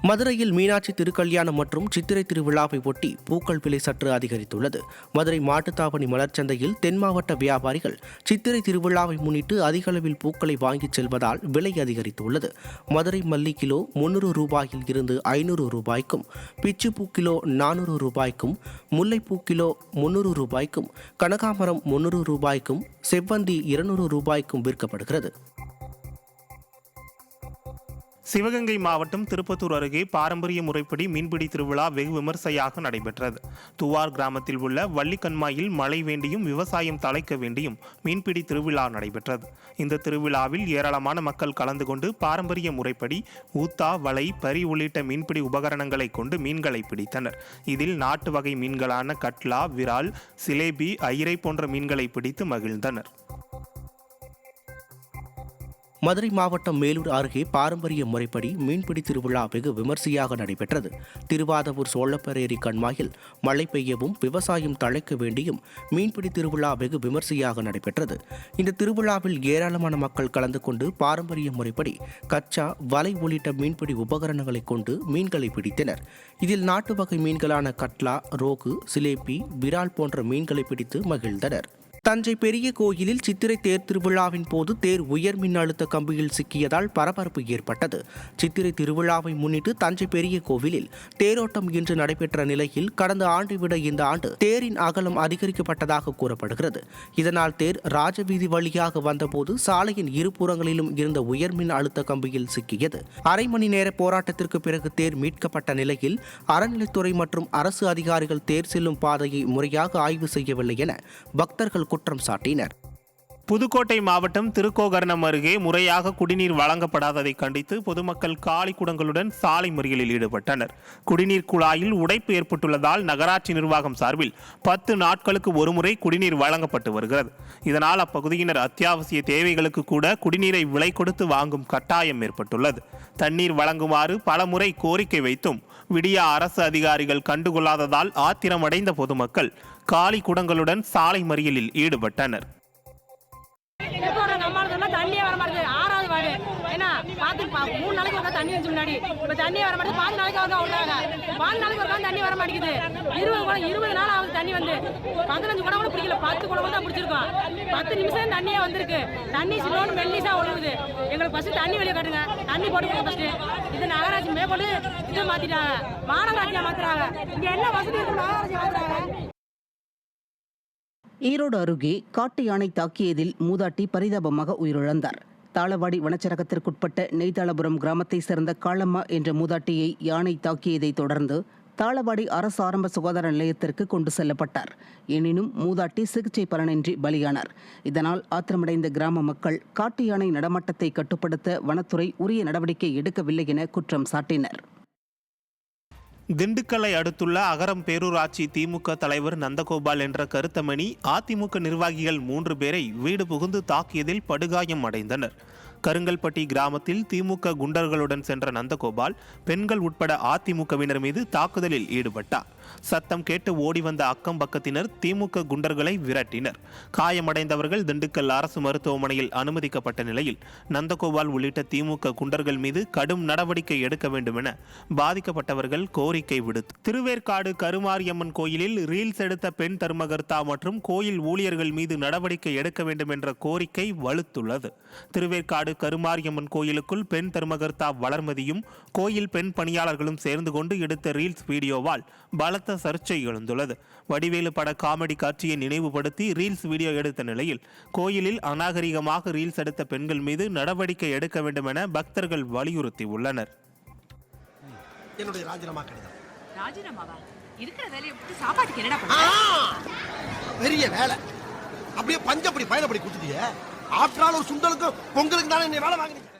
மதுரையில் மீனாட்சி திருக்கல்யாணம் மற்றும் சித்திரை திருவிழாவை ஒட்டி பூக்கள் விலை சற்று அதிகரித்துள்ளது. மதுரை மாட்டுத்தாவணி மலர்ச்சந்தையில் தென் மாவட்ட வியாபாரிகள் சித்திரை திருவிழாவை முன்னிட்டு அதிக அளவில் பூக்களை வாங்கிச் செல்வதால் விலை அதிகரித்துள்ளது. மதுரை மல்லி கிலோ 300 ரூபாயில் இருந்து 500 ரூபாய்க்கும், பிச்சுப்பூ கிலோ 400 ரூபாய்க்கும், முல்லைப்பூ கிலோ 300 ரூபாய்க்கும், கனகாமரம் 300 ரூபாய்க்கும், செவ்வந்தி 200 ரூபாய்க்கும் விற்கப்படுகிறது. சிவகங்கை மாவட்டம் திருப்பத்தூர் அருகே பாரம்பரிய முறைப்படி மீன்பிடி திருவிழா வெகு விமர்சையாக நடைபெற்றது. துவார் கிராமத்தில் உள்ள வள்ளிக்கண்மாயில் மழை வேண்டியும் விவசாயம் தழைக்க வேண்டியும் மீன்பிடி திருவிழா நடைபெற்றது. இந்த திருவிழாவில் ஏராளமான மக்கள் கலந்து கொண்டு பாரம்பரிய முறைப்படி ஊத்தா, வலை, பரி உள்ளிட்ட மீன்பிடி உபகரணங்களை கொண்டு மீன்களை பிடித்தனர். இதில் நாட்டு வகை மீன்களான கட்லா, விரால், சிலேபி, ஐரை போன்ற மீன்களை பிடித்து மகிழ்ந்தனர். மதுரை மாவட்டம் மேலூர் அருகே பாரம்பரிய முறைப்படி மீன்பிடி திருவிழா வெகு விமர்சையாக நடைபெற்றது. திருவாதவூர் சோழப்பரேரி கண்மாயில் மழை பெய்யவும் விவசாயம் தழைக்க வேண்டியும் மீன்பிடி திருவிழா வெகு விமர்சையாக நடைபெற்றது. இந்த திருவிழாவில் ஏராளமான மக்கள் கலந்து கொண்டு பாரம்பரிய முறைப்படி கச்சா, வலை உள்ளிட்ட மீன்பிடி உபகரணங்களை கொண்டு மீன்களை பிடித்தனர். இதில் நாட்டு வகை மீன்களான கட்லா, ரோகு, சிலேபி, விரால் போன்ற மீன்களை பிடித்து மகிழ்ந்தனர். தஞ்சை பெரிய கோயிலில் சித்திரை தேர் திருவிழாவின் போது தேர் உயர் மின் அழுத்த கம்பியில் சிக்கியதால் பரபரப்பு ஏற்பட்டது. சித்திரை திருவிழாவை முன்னிட்டு தஞ்சை பெரிய கோவிலில் தேரோட்டம் இன்று நடைபெற்ற நிலையில் கடந்த ஆண்டை விட இந்த ஆண்டு தேரின் அகலம் அதிகரிக்கப்பட்டதாக கூறப்படுகிறது. இதனால் தேர் ராஜவீதி வழியாக வந்தபோது சாலையின் இருபுறங்களிலும் இருந்த உயர்மின் அழுத்த கம்பியில் சிக்கியது. அரை மணி நேர போராட்டத்திற்கு பிறகு தேர் மீட்கப்பட்ட நிலையில் அறநிலைத்துறை மற்றும் அரசு அதிகாரிகள் தேர் செல்லும் பாதையை முறையாக ஆய்வு செய்யவில்லை என பக்தர்கள் குற்றம் சாட்டினர். புதுக்கோட்டை மாவட்டம் திருக்கோகர்ணம் அருகே முறையாக குடிநீர் வழங்கப்படாததை கண்டித்து பொதுமக்கள் காலி குடங்களுடன் சாலை மறியலில் ஈடுபட்டனர். குடிநீர் குழாயில் உடைப்பு ஏற்பட்டுள்ளதால் நகராட்சி நிர்வாகம் சார்பில் 10 நாட்களுக்கு ஒருமுறை குடிநீர் வழங்கப்பட்டு வருகிறது. இதனால் அப்பகுதியினர் அத்தியாவசிய தேவைகளுக்கு கூட குடிநீரை விலை கொடுத்து வாங்கும் கட்டாயம் ஏற்பட்டுள்ளது. தண்ணீர் வழங்குமாறு பலமுறை கோரிக்கை வைத்தும் விடிய அரசு அதிகாரிகள் கண்டுகொள்ளாததால் ஆத்திரமடைந்த பொதுமக்கள் காலி குடங்களுடன் சாலை மறியலில் ஈடுபட்டனர். தண்ணியே வர மாட்டேங்குது. 6வது வார்டு ஏன்னா பார்த்து 3 நாளைக்கு ஒரு தண்ணி வந்து முன்னாடி இப்போ தண்ணியே வர மாட்டேங்குது. 4 நாளைக்கு ஒரு விடுறாங்க. 4 நாளைக்கு ஒரு தண்ணி வர மாட்டேங்குது. 20 நாள் ஆகுது தண்ணி வந்து. 15 குடம் கூட பிடிக்கல. 10 குடம் தான் பிடிச்சிருக்கோம். 10 நிமிஷம் தண்ணியே வந்திருக்கு. தண்ணி சிலோன்னு மெல்லிசா ஒழுகுது. எங்களுக்கு ஃபர்ஸ்ட் தண்ணி வெளியே காட்டுங்க. தண்ணி போட்டு ஃபர்ஸ்ட் இது நகராட்சி மேற்கொண்டு இதை மாத்திட்டாங்க. மாநகராட்சியா மாத்துறாங்க. இங்க என்ன வசதி இருக்கு நகராட்சி மாத்துறாங்க. ஈரோடு அருகே காட்டு யானை தாக்கியதில் மூதாட்டி பரிதாபமாக உயிரிழந்தார். தாளவாடி வனச்சரகத்திற்குட்பட்ட நெய்தாளபுரம் கிராமத்தை சேர்ந்த காளம்மா என்ற மூதாட்டியை யானை தாக்கியதை தொடர்ந்து தாளவாடி அரசு ஆரம்ப சுகாதார நிலையத்திற்கு கொண்டு செல்லப்பட்டார். எனினும் மூதாட்டி சிகிச்சை பலனின்றி பலியானார். இதனால் ஆத்திரமடைந்த கிராம மக்கள் காட்டு யானை நடமாட்டத்தை கட்டுப்படுத்த வனத்துறை உரிய நடவடிக்கை எடுக்கவில்லை என குற்றம் சாட்டினர். திண்டுக்கல்லை அடுத்துள்ள அகரம் பேரூராட்சி திமுக தலைவர் நந்தகோபால் என்ற கருத்தமணி அதிமுக நிர்வாகிகள் 3 பேரை வீடு புகுந்து தாக்கியதில் படுகாயம் அடைந்தனர். கருங்கல்பட்டி கிராமத்தில் திமுக குண்டர்களுடன் சென்ற நந்தகோபால் பெண்கள் உட்பட அதிமுகவினர் மீது தாக்குதலில் ஈடுபட்டார். சத்தம் கேட்டு ஓடி வந்த அக்கம் பக்கத்தினர் திமுக குண்டர்களை விரட்டினர். காயமடைந்தவர்கள் திண்டுக்கல் அரசு மருத்துவமனையில் அனுமதிக்கப்பட்ட நிலையில் நந்தகோபால் உள்ளிட்ட திமுக குண்டர்கள் மீது கடும் நடவடிக்கை எடுக்க வேண்டும் என பாதிக்கப்பட்டவர்கள் கோரிக்கை விடுத்து திருவேற்காடு கருமாரியம்மன் கோயிலில் ரீல்ஸ் எடுத்த பெண் தர்மகர்த்தா மற்றும் கோயில் ஊழியர்கள் மீது நடவடிக்கை எடுக்க வேண்டும் என்ற கோரிக்கை வலுத்துள்ளது. திருவேற்காடு கருமாரியம்மன் கோயிலுக்குள் பெண் தர்மகர்த்தா வளர்மதியும் கோயில் பெண் பணியாளர்களும் சேர்ந்து கொண்டு எடுத்த ரீல்ஸ் வீடியோவால் பலத்த சர்ச்சை எழுந்துள்ளது. வடிவேலு பட காமெடி காட்சியை நினைவுபடுத்தி ரீல்ஸ் வீடியோ எடுத்த நிலையில் கோயிலில் அநாகரிகமாக ரீல்ஸ் எடுத்த பெண்கள் மீது நடவடிக்கை எடுக்க வேண்டும் என பக்தர்கள் வலியுறுத்தி உள்ளனர். பெரிய வேலை அப்படியே பஞ்சப்படி பயணப்படி கொடுத்துட்டீங்க. ஆற்றால் ஒரு சுண்டலுக்கு பொங்கலுக்கு தானே வேலை வாங்கினீங்க.